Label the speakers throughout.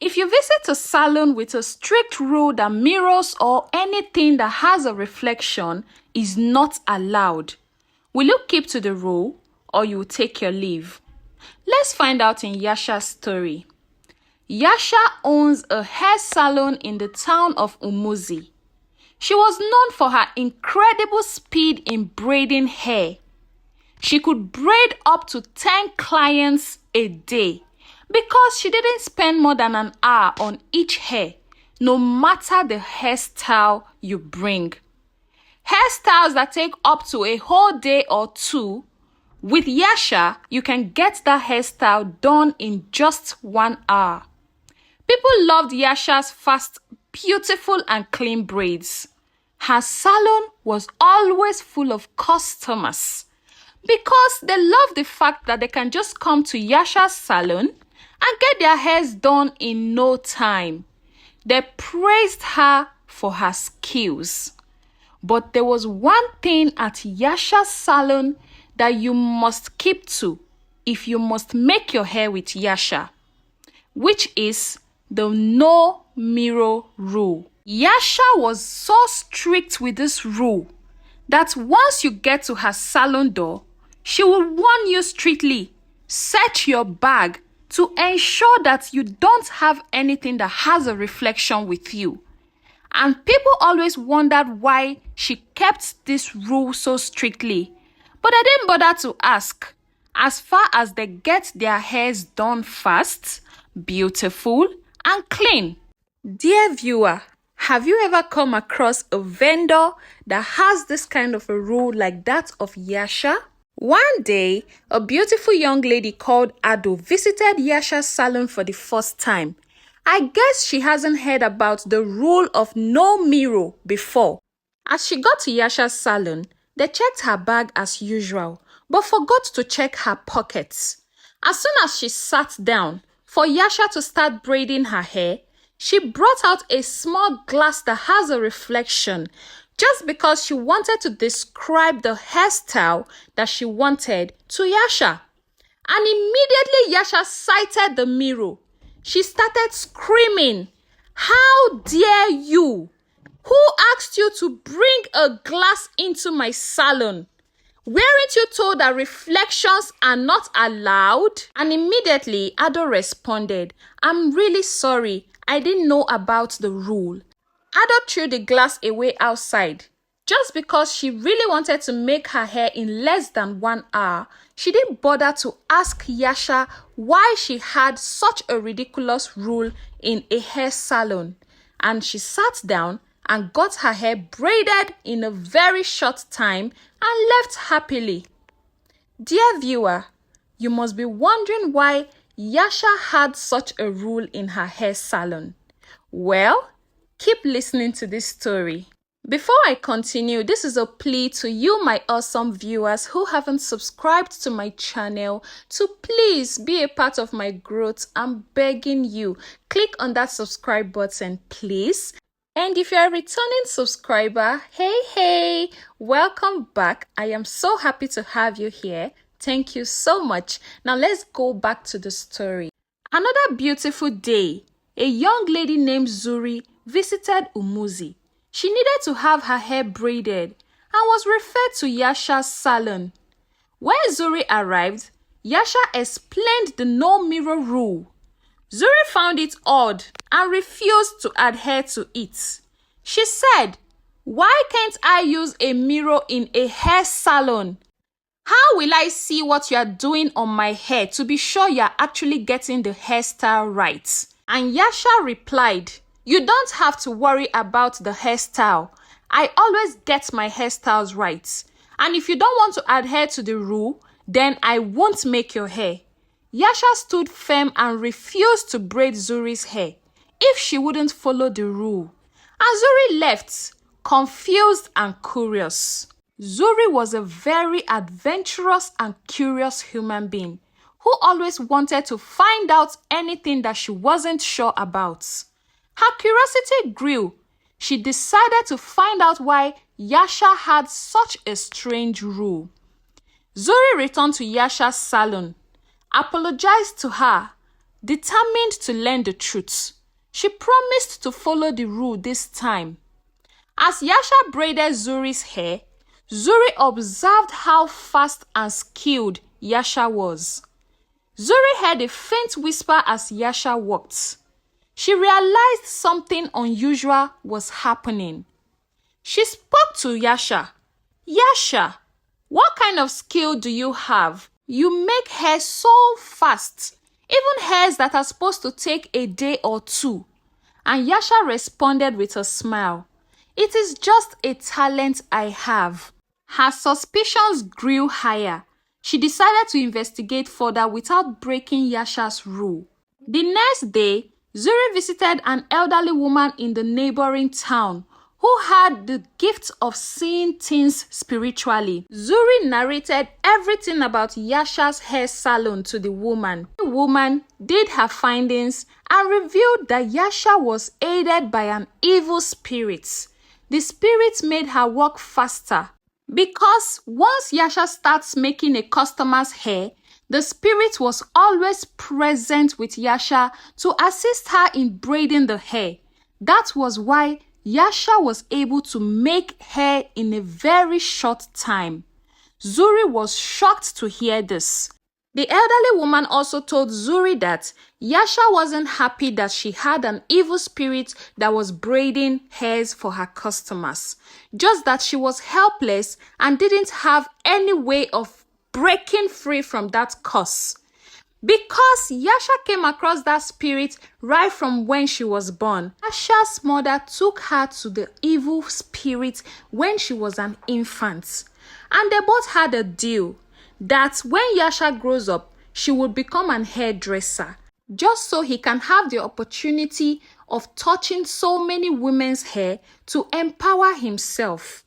Speaker 1: If you visit a salon with a strict rule that mirrors or anything that has a reflection is not allowed, will you keep to the rule or you will take your leave? Let's find out in Yasha's story. Yasha owns a hair salon in the town of Umuzi. She was known for her incredible speed in braiding hair. She could braid up to 10 clients a day because she didn't spend more than an hour on each hair, no matter the hairstyle you bring. Hairstyles that take up to a whole day or two, with Yasha, you can get that hairstyle done in just 1 hour. People loved Yasha's fast, beautiful and clean braids. Her salon was always full of customers because they loved the fact that they can just come to Yasha's salon and get their hairs done in no time. They praised her for her skills. But there was one thing at Yasha's salon that you must keep to if you must make your hair with Yasha, which is the no mirror rule. Yasha was so strict with this rule that once you get to her salon door, she will warn you strictly, search your bag to ensure that you don't have anything that has a reflection with you. And people always wondered why she kept this rule so strictly, but I didn't bother to ask. As far as they get their hairs done fast, beautiful, and clean. Dear viewer, have you ever come across a vendor that has this kind of a rule like that of Yasha? One day, a beautiful young lady called Ado visited Yasha's salon for the first time. I guess she hasn't heard about the rule of no mirror before. As she got to Yasha's salon, they checked her bag as usual, but forgot to check her pockets. As soon as she sat down for Yasha to start braiding her hair, she brought out a small glass that has a reflection just because she wanted to describe the hairstyle that she wanted to Yasha. And immediately Yasha sighted the mirror. She started screaming, "How dare you? Who asked you to bring a glass into my salon? Weren't you told that reflections are not allowed?" And immediately Ado responded, "I'm really sorry. I didn't know about the rule." Ado threw the glass away outside. Just because she really wanted to make her hair in less than 1 hour, she didn't bother to ask Yasha why she had such a ridiculous rule in a hair salon. And she sat down and got her hair braided in a very short time and left happily. Dear viewer, you must be wondering why Yasha had such a rule in her hair salon. Well, keep listening to this story. Before I continue, this is a plea to you, my awesome viewers who haven't subscribed to my channel, to please be a part of my growth. I'm begging you, click on that subscribe button, please. And if you're a returning subscriber, hey, welcome back. I am so happy to have you here. Thank you so much. Now let's go back to the story. Another beautiful day, a young lady named Zuri visited Umuzi. She needed to have her hair braided and was referred to Yasha's salon. When Zuri arrived, Yasha explained the no mirror rule. Zuri found it odd and refused to adhere to it. She said, "Why can't I use a mirror in a hair salon? How will I see what you are doing on my hair to be sure you are actually getting the hairstyle right?" And Yasha replied, "You don't have to worry about the hairstyle. I always get my hairstyles right. And if you don't want to adhere to the rule, then I won't make your hair." Yasha stood firm and refused to braid Zuri's hair if she wouldn't follow the rule. And Zuri left, confused and curious. Zuri was a very adventurous and curious human being who always wanted to find out anything that she wasn't sure about. Her curiosity grew. She decided to find out why Yasha had such a strange rule. Zuri returned to Yasha's salon, apologized to her, determined to learn the truth. She promised to follow the rule this time. As Yasha braided Zuri's hair, Zuri observed how fast and skilled Yasha was. Zuri heard a faint whisper as Yasha walked. She realized something unusual was happening. She spoke to Yasha. Yasha, what kind of skill do you have? You make hair so fast, even hairs that are supposed to take a day or two. And Yasha responded with a smile. It is just a talent I have. Her suspicions grew higher. She decided to investigate further without breaking Yasha's rule. The next day, Zuri visited an elderly woman in the neighboring town who had the gift of seeing things spiritually. Zuri narrated everything about Yasha's hair salon to the woman. The woman did her findings and revealed that Yasha was aided by an evil spirit. The spirit made her work faster because once Yasha starts making a customer's hair, the spirit was always present with Yasha to assist her in braiding the hair. That was why Yasha was able to make hair in a very short time. Zuri was shocked to hear this. The elderly woman also told Zuri that Yasha wasn't happy that she had an evil spirit that was braiding hairs for her customers, just that she was helpless and didn't have any way of breaking free from that curse. Because Yasha came across that spirit right from when she was born, Yasha's mother took her to the evil spirit when she was an infant. And they both had a deal that when Yasha grows up, she would become an hairdresser, just so he can have the opportunity of touching so many women's hair to empower himself.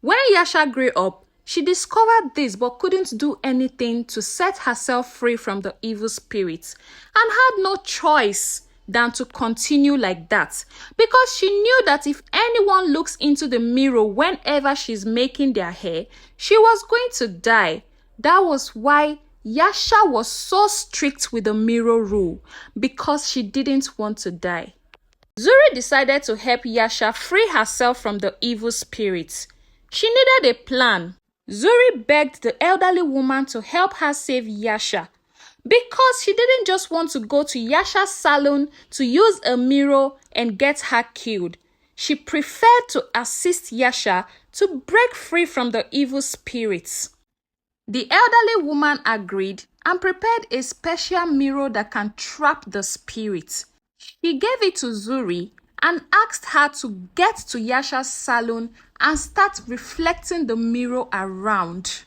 Speaker 1: When Yasha grew up, she discovered this but couldn't do anything to set herself free from the evil spirit and had no choice than to continue like that because she knew that if anyone looks into the mirror whenever she's making their hair, she was going to die. That was why Yasha was so strict with the mirror rule, because she didn't want to die. Zuri decided to help Yasha free herself from the evil spirit. She needed a plan. Zuri begged the elderly woman to help her save Yasha because she didn't just want to go to Yasha's salon to use a mirror and get her killed. She preferred to assist Yasha to break free from the evil spirits. The elderly woman agreed and prepared a special mirror that can trap the spirit. She gave it to Zuri and asked her to get to Yasha's salon and start reflecting the mirror around.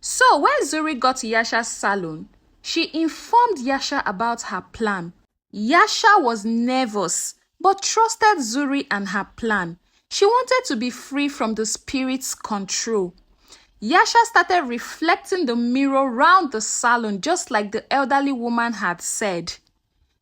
Speaker 1: So when Zuri got to Yasha's salon, she informed Yasha about her plan. Yasha was nervous but trusted Zuri and her plan. She wanted to be free from the spirit's control. Yasha started reflecting the mirror round the salon just like the elderly woman had said.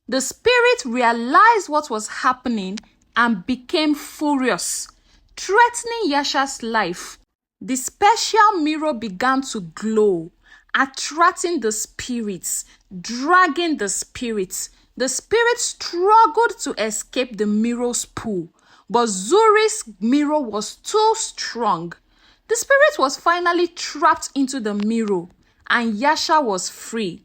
Speaker 1: The spirit realized what was happening and became furious, threatening Yasha's life. The special mirror began to glow, attracting the spirits, dragging the spirits. The spirit struggled to escape the mirror's pull, but Zuri's mirror was too strong. The spirit was finally trapped into the mirror, and Yasha was free.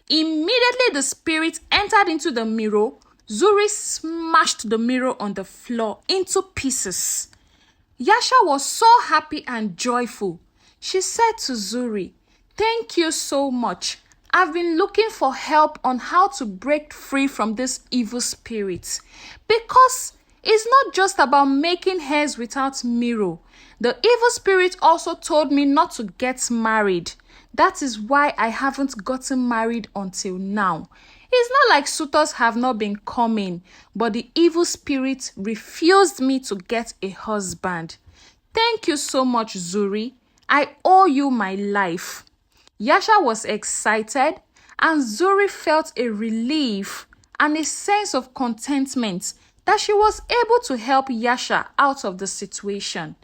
Speaker 1: Immediately the spirit entered into the mirror, Zuri smashed the mirror on the floor into pieces. Yasha was so happy and joyful. She said to Zuri, "Thank you so much. I've been looking for help on how to break free from this evil spirit. Because it's not just about making hairs without mirror. The evil spirit also told me not to get married. That is why I haven't gotten married until now. It's not like suitors have not been coming, but the evil spirit refused me to get a husband. Thank you so much, Zuri. I owe you my life." Yasha was excited, and Zuri felt a relief and a sense of contentment that she was able to help Yasha out of the situation.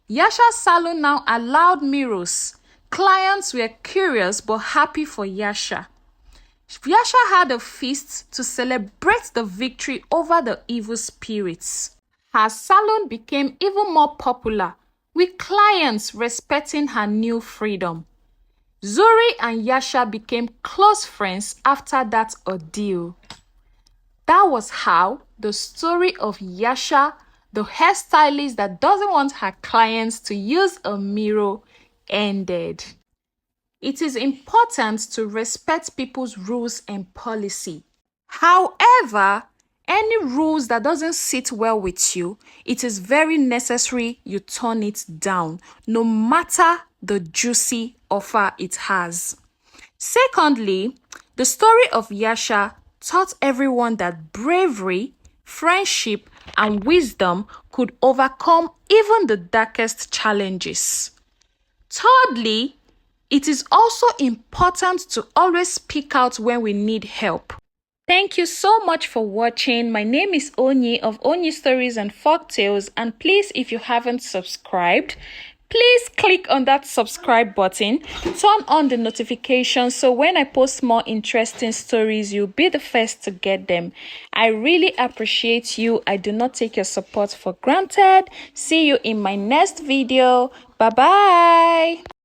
Speaker 1: Yasha's salon now allowed mirrors. Clients were curious but happy for Yasha. Yasha had a feast to celebrate the victory over the evil spirits. Her salon became even more popular, with clients respecting her new freedom. Zuri and Yasha became close friends after that ordeal. That was how the story of Yasha, the hairstylist that doesn't want her clients to use a mirror, ended. It is important to respect people's rules and policy. However, any rules that doesn't sit well with you, it is very necessary you turn it down, no matter the juicy offer it has. Secondly, the story of Yasha taught everyone that bravery, friendship, and wisdom could overcome even the darkest challenges. Thirdly, it is also important to always speak out when we need help. Thank you so much for watching. My name is Onyi of Onyi Stories and Folktales, and please, if you haven't subscribed, please click on that subscribe button, turn on the notifications so when I post more interesting stories, you'll be the first to get them. I really appreciate you. I do not take your support for granted. See you in my next video. Bye bye.